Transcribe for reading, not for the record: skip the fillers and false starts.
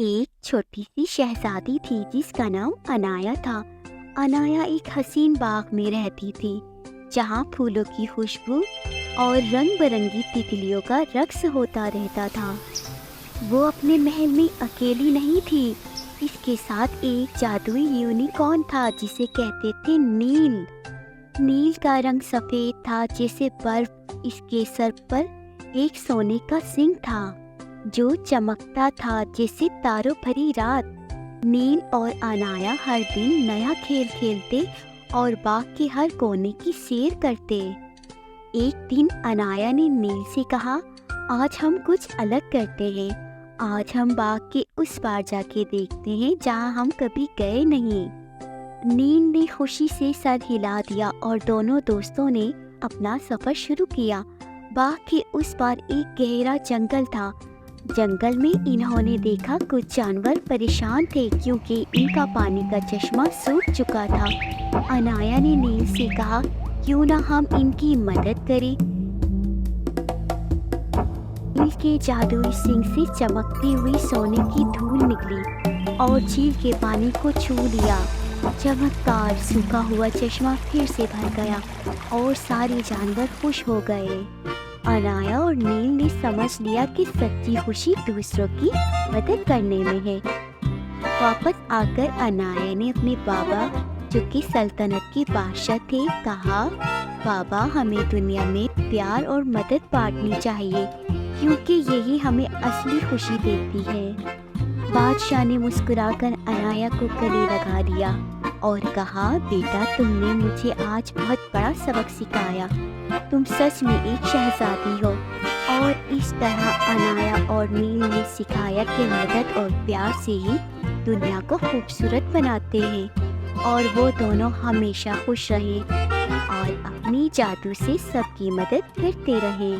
ایک چھوٹی سی شہزادی تھی جس کا نام انایا تھا۔ انایا ایک حسین باغ میں رہتی تھی جہاں پھولوں کی خوشبو اور رنگ برنگی تتلیوں کا رقص ہوتا رہتا تھا۔ وہ اپنے محل میں اکیلی نہیں تھی، اس کے ساتھ ایک جادوئی یونیکارن تھا جسے کہتے تھے نیل۔ نیل کا رنگ سفید تھا جیسے برف، اس کے سر پر ایک سونے کا سنگ تھا جو چمکتا تھا جیسے تاروں بھری رات۔ نیل اور انایا ہر دن نیا کھیل کھیلتے اور باغ کے ہر کونے کی سیر کرتے۔ ایک دن انایا نے نیل سے کہا، آج ہم کچھ الگ کرتے ہیں، آج ہم باغ کے اس پار جا کے دیکھتے ہیں جہاں ہم کبھی گئے نہیں۔ نیل نے خوشی سے سر ہلا دیا اور دونوں دوستوں نے اپنا سفر شروع کیا۔ باغ کے اس پار ایک گہرا جنگل تھا۔ جنگل میں انہوں نے دیکھا کچھ جانور پریشان تھے کیونکہ ان کا پانی کا چشمہ سوکھ چکا تھا۔ انایا نے نیل سے کہا، کیوں نہ ہم ان کی مدد کریں؟ نیل کے جادوئی سنگ سے چمکتی ہوئی سونے کی دھول نکلی اور جھیل کے پانی کو چھو لیا۔ چمکدار سوکھا ہوا چشمہ پھر سے بھر گیا اور سارے جانور خوش ہو گئے۔ انایا اور نیل نے سمجھ لیا کہ سچی خوشی دوسروں کی مدد کرنے میں ہے۔ واپس آ کر انایا نے اپنے بابا، جو کہ سلطنت کے بادشاہ تھے، کہا، بابا، ہمیں دنیا میں پیار اور مدد بانٹنی چاہیے کیونکہ یہی ہمیں اصلی خوشی دیتی ہے۔ بادشاہ نے مسکرا کر انایا کو گلے لگا لیا اور کہا، بیٹا، تم نے مجھے آج بہت بڑا سبق سکھایا، تم سچ میں ایک شہزادی ہو۔ اور اس طرح انایا اور نیل نے سکھایا کہ مدد اور پیار سے ہی دنیا کو خوبصورت بناتے ہیں، اور وہ دونوں ہمیشہ خوش رہیں اور اپنی جادو سے سب کی مدد کرتے رہیں۔